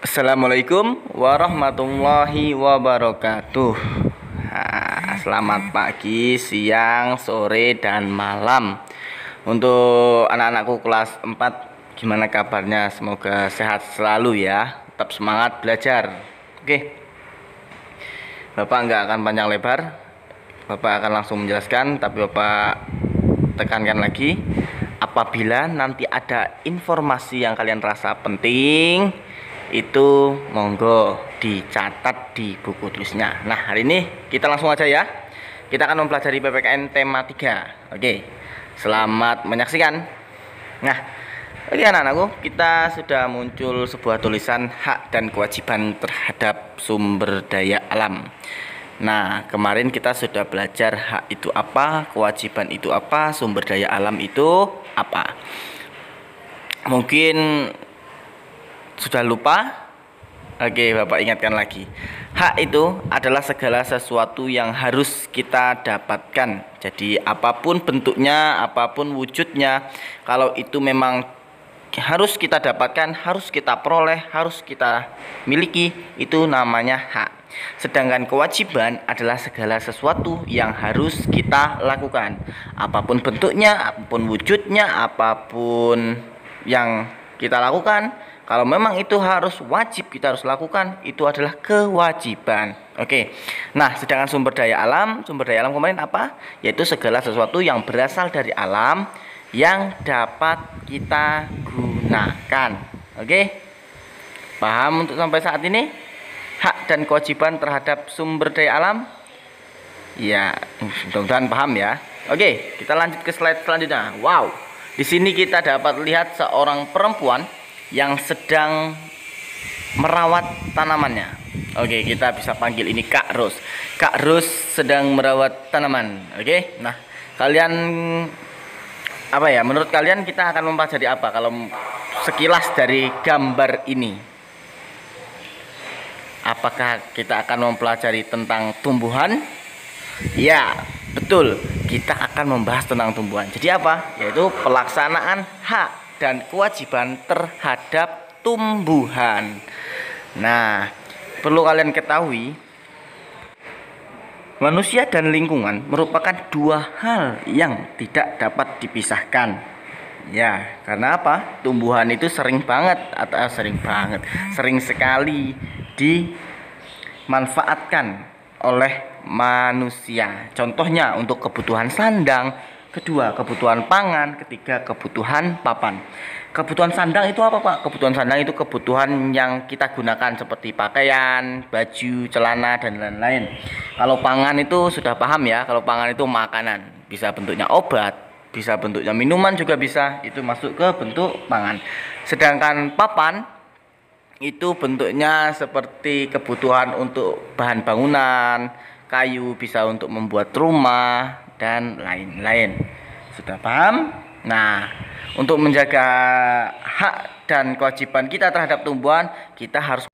Assalamualaikum warahmatullahi wabarakatuh. Selamat pagi, siang, sore, dan malam. Untuk anak-anakku kelas 4, gimana kabarnya? Semoga sehat selalu ya. Tetap semangat belajar. Oke. Bapak nggak akan panjang lebar. Bapak akan langsung menjelaskan, tapi Bapak tekankan lagi, apabila nanti ada informasi yang kalian rasa penting, itu monggo dicatat di buku tulisnya. Nah, hari ini kita langsung aja ya. Kita akan mempelajari PPKN tema 3. Oke. Selamat menyaksikan. Nah, oke anak-anakku, kita sudah muncul sebuah tulisan hak dan kewajiban terhadap sumber daya alam. Nah, kemarin kita sudah belajar hak itu apa, kewajiban itu apa, sumber daya alam itu apa. Mungkin sudah lupa? Oke, Bapak ingatkan lagi. Hak itu adalah segala sesuatu yang harus kita dapatkan. Jadi apapun bentuknya, apapun wujudnya, kalau itu memang harus kita dapatkan, harus kita peroleh, harus kita miliki, itu namanya hak. Sedangkan kewajiban adalah segala sesuatu yang harus kita lakukan. Apapun bentuknya, apapun wujudnya, apapun yang kita lakukan, kalau memang itu harus wajib kita harus lakukan, itu adalah kewajiban. Oke. Nah, sedangkan sumber daya alam kemarin apa? Yaitu segala sesuatu yang berasal dari alam yang dapat kita gunakan. Oke. Paham untuk sampai saat ini? Hak dan kewajiban terhadap sumber daya alam? Ya, mudah-mudahan paham ya. Oke, kita lanjut ke slide selanjutnya. Wow. Di sini kita dapat lihat seorang perempuan yang sedang merawat tanamannya. Oke, kita bisa panggil ini Kak Ros. Kak Ros sedang merawat tanaman. Oke, nah kalian apa ya? Menurut kalian kita akan mempelajari apa kalau sekilas dari gambar ini? Apakah kita akan mempelajari tentang tumbuhan? Ya, betul. Kita akan membahas tentang tumbuhan. Jadi apa? Yaitu pelaksanaan hak dan kewajiban terhadap tumbuhan. Nah, perlu kalian ketahui, manusia dan lingkungan merupakan dua hal yang tidak dapat dipisahkan. Ya, karena apa? Tumbuhan itu sering sekali dimanfaatkan oleh manusia. Contohnya untuk kebutuhan sandang, kedua kebutuhan pangan, ketiga kebutuhan papan. Kebutuhan sandang itu apa, Pak? Kebutuhan sandang itu kebutuhan yang kita gunakan seperti pakaian, baju, celana, dan lain-lain. Kalau pangan itu sudah paham ya. Kalau pangan itu makanan, bisa bentuknya obat, bisa bentuknya minuman juga bisa. Itu masuk ke bentuk pangan. Sedangkan papan itu bentuknya seperti kebutuhan untuk bahan bangunan, kayu bisa untuk membuat rumah, dan lain-lain. Sudah paham? Nah, untuk menjaga hak dan kewajiban kita terhadap tumbuhan, kita harus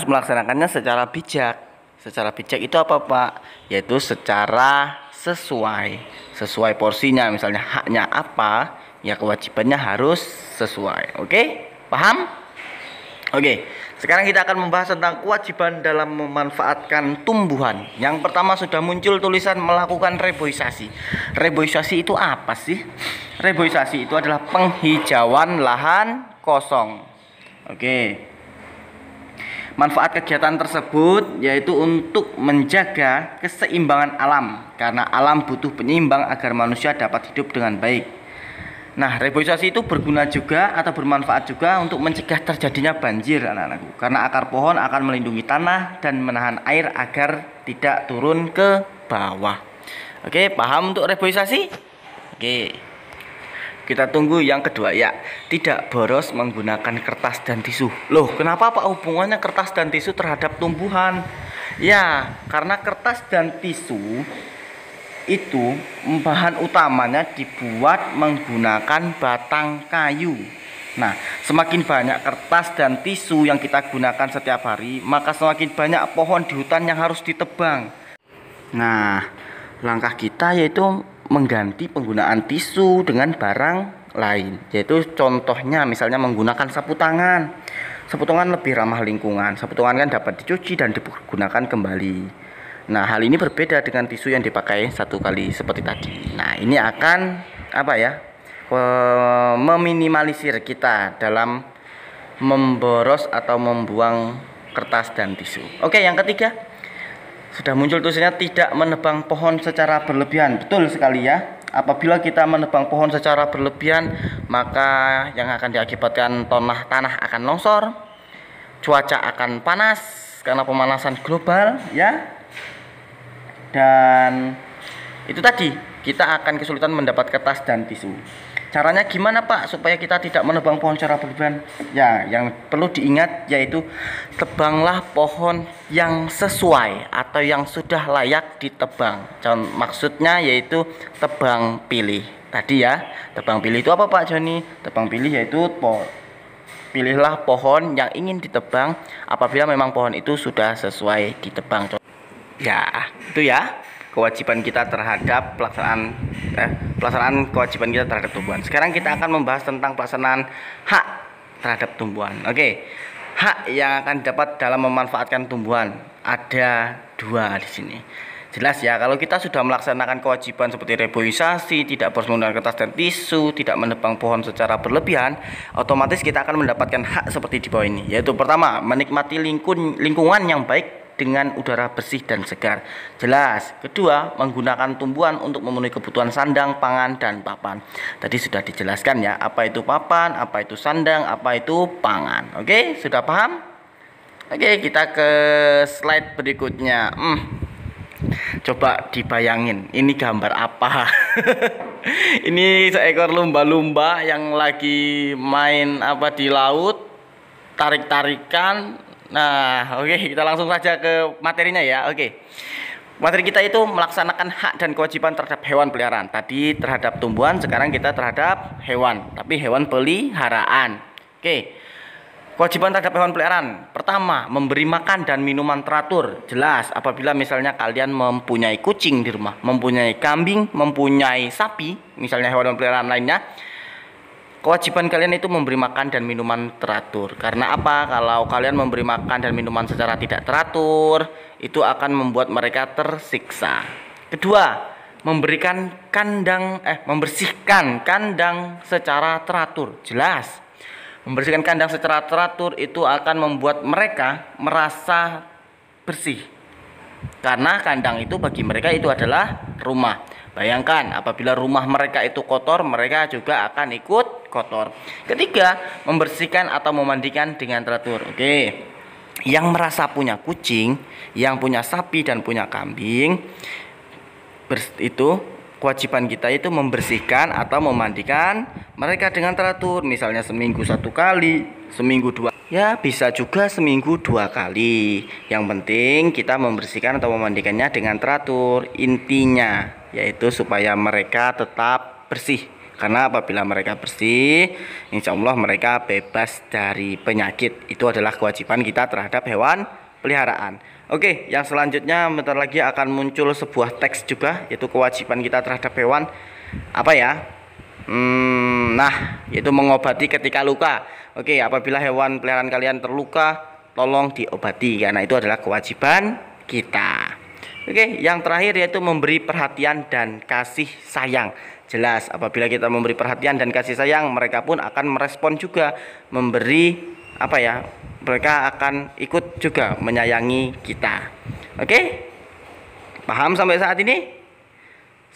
melaksanakannya secara bijak. Secara bijak itu apa, Pak? Yaitu secara sesuai porsinya. Misalnya haknya apa, ya kewajibannya harus sesuai. Oke? Paham? Oke, sekarang kita akan membahas tentang kewajiban dalam memanfaatkan tumbuhan. Yang pertama sudah muncul tulisan melakukan reboisasi. Reboisasi itu apa sih? Reboisasi itu adalah penghijauan lahan kosong. Oke. Manfaat kegiatan tersebut yaitu untuk menjaga keseimbangan alam, karena alam butuh penyeimbang agar manusia dapat hidup dengan baik. Nah, reboisasi itu berguna juga atau bermanfaat juga untuk mencegah terjadinya banjir, anak-anakku. Karena akar pohon akan melindungi tanah dan menahan air agar tidak turun ke bawah. Oke, paham untuk reboisasi? Oke. Kita tunggu yang kedua ya. Tidak boros menggunakan kertas dan tisu. Loh, kenapa Pak hubungannya kertas dan tisu terhadap tumbuhan? Ya, karena kertas dan tisu itu bahan utamanya dibuat menggunakan batang kayu. Nah, semakin banyak kertas dan tisu yang kita gunakan setiap hari, maka semakin banyak pohon di hutan yang harus ditebang. Nah, langkah kita yaitu mengganti penggunaan tisu dengan barang lain, yaitu contohnya misalnya menggunakan sapu tangan. sepotongan lebih ramah lingkungan. Sepotongan kan dapat dicuci dan digunakan kembali. Nah, hal ini berbeda dengan tisu yang dipakai satu kali seperti tadi. Nah, ini akan apa ya? Meminimalisir kita dalam memboros atau membuang kertas dan tisu. Oke, yang ketiga, sudah muncul tulisannya tidak menebang pohon secara berlebihan. Betul sekali ya. Apabila kita menebang pohon secara berlebihan, maka yang akan diakibatkan tanah akan longsor, cuaca akan panas karena pemanasan global ya. Dan itu tadi, kita akan kesulitan mendapat kertas dan tisu. Caranya gimana Pak supaya kita tidak menebang pohon secara berlebihan? Ya, yang perlu diingat yaitu tebanglah pohon yang sesuai atau yang sudah layak ditebang. Maksudnya yaitu tebang pilih. Tadi ya, tebang pilih itu apa Pak Joni? Tebang pilih yaitu pilihlah pohon yang ingin ditebang apabila memang pohon itu sudah sesuai ditebang. Ya, itu ya kewajiban kita terhadap pelaksanaan kewajiban kita terhadap tumbuhan. Sekarang kita akan membahas tentang pelaksanaan hak terhadap tumbuhan. Oke, hak yang akan dapat dalam memanfaatkan tumbuhan ada 2 di sini. Jelas ya, kalau kita sudah melaksanakan kewajiban seperti reboisasi, tidak boros menggunakan kertas dan tisu, tidak menebang pohon secara berlebihan, otomatis kita akan mendapatkan hak seperti di bawah ini. Yaitu pertama, menikmati lingkungan yang baik dengan udara bersih dan segar. Jelas. Kedua, menggunakan tumbuhan untuk memenuhi kebutuhan sandang, pangan, dan papan. Tadi sudah dijelaskan ya, apa itu papan, apa itu sandang, apa itu pangan. Oke, sudah paham? Oke, kita ke slide berikutnya. Coba dibayangin, ini gambar apa? Ini seekor lumba-lumba yang lagi main apa di laut, tarik-tarikan. Nah, oke, kita langsung saja ke materinya ya. Oke. Materi kita itu melaksanakan hak dan kewajiban terhadap hewan peliharaan. Tadi terhadap tumbuhan, sekarang kita terhadap hewan, tapi hewan peliharaan. Oke. Kewajiban terhadap hewan peliharaan. Pertama, memberi makan dan minuman teratur. Jelas, apabila misalnya kalian mempunyai kucing di rumah, mempunyai kambing, mempunyai sapi, misalnya hewan peliharaan lainnya, kewajiban kalian itu memberi makan dan minuman teratur. Karena apa? Kalau kalian memberi makan dan minuman secara tidak teratur, itu akan membuat mereka tersiksa. Kedua, membersihkan kandang secara teratur. Jelas. Membersihkan kandang secara teratur itu akan membuat mereka merasa bersih. Karena kandang itu bagi mereka itu adalah rumah. Bayangkan apabila rumah mereka itu kotor, mereka juga akan ikut kotor. Ketiga, membersihkan atau memandikan dengan teratur. Oke. Yang merasa punya kucing, yang punya sapi dan punya kambing, itu kewajiban kita itu membersihkan atau memandikan mereka dengan teratur. Misalnya seminggu 1 kali, seminggu 2. Ya, bisa juga seminggu 2 kali. Yang penting kita membersihkan atau memandikannya dengan teratur. Intinya yaitu supaya mereka tetap bersih. Karena apabila mereka bersih, insya Allah mereka bebas dari penyakit. Itu adalah kewajiban kita terhadap hewan peliharaan. Oke, yang selanjutnya bentar lagi akan muncul sebuah teks juga, yaitu kewajiban kita terhadap hewan. Apa ya? Nah, yaitu mengobati ketika luka. Oke, apabila hewan peliharaan kalian terluka, tolong diobati, karena itu adalah kewajiban kita. Oke, yang terakhir yaitu memberi perhatian dan kasih sayang. Jelas, apabila kita memberi perhatian dan kasih sayang, mereka pun akan merespon juga, memberi apa ya? Mereka akan ikut juga menyayangi kita. Oke? Paham sampai saat ini?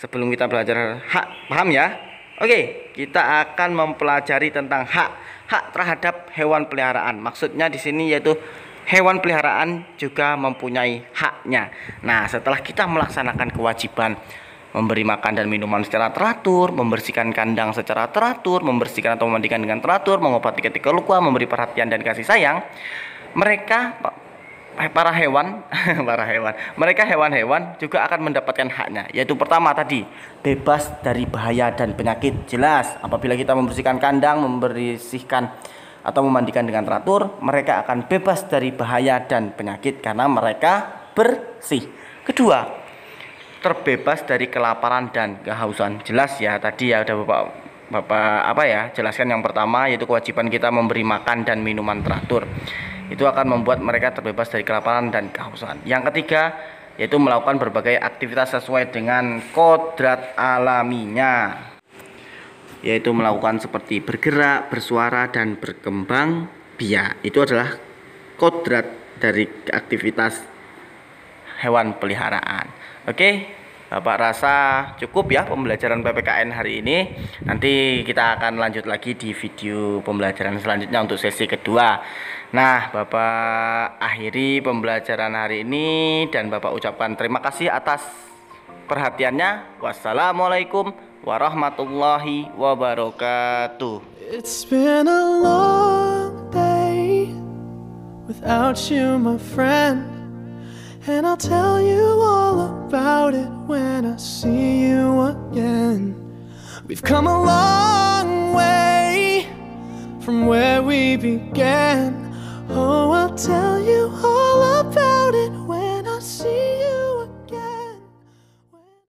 Sebelum kita belajar hak, paham ya? Oke, kita akan mempelajari tentang hak terhadap hewan peliharaan. Maksudnya di sini yaitu hewan peliharaan juga mempunyai haknya. Nah, setelah kita melaksanakan kewajiban memberi makan dan minuman secara teratur, membersihkan kandang secara teratur, membersihkan atau memandikan dengan teratur, mengobati ketika luka, memberi perhatian dan kasih sayang, mereka para hewan mereka hewan-hewan juga akan mendapatkan haknya, yaitu pertama tadi, bebas dari bahaya dan penyakit. Jelas, apabila kita membersihkan kandang, membersihkan atau memandikan dengan teratur, mereka akan bebas dari bahaya dan penyakit karena mereka bersih. Kedua, terbebas dari kelaparan dan kehausan. Jelas ya, tadi ya udah Bapak Bapak jelaskan. Yang pertama yaitu kewajiban kita memberi makan dan minuman teratur. Itu akan membuat mereka terbebas dari kelaparan dan kehausan. Yang ketiga yaitu melakukan berbagai aktivitas sesuai dengan kodrat alaminya, yaitu melakukan seperti bergerak, bersuara, dan berkembang biak. Itu adalah kodrat dari aktivitas hewan peliharaan. Oke, Bapak rasa cukup ya pembelajaran PPKN hari ini. Nanti kita akan lanjut lagi di video pembelajaran selanjutnya untuk sesi kedua. Nah, Bapak akhiri pembelajaran hari ini dan Bapak ucapkan terima kasih atas perhatiannya. Wassalamualaikum warahmatullahi wabarakatuh. It's been a long day without you, my friend. And I'll tell you all about it when I see you again. We've come a long way from where we began.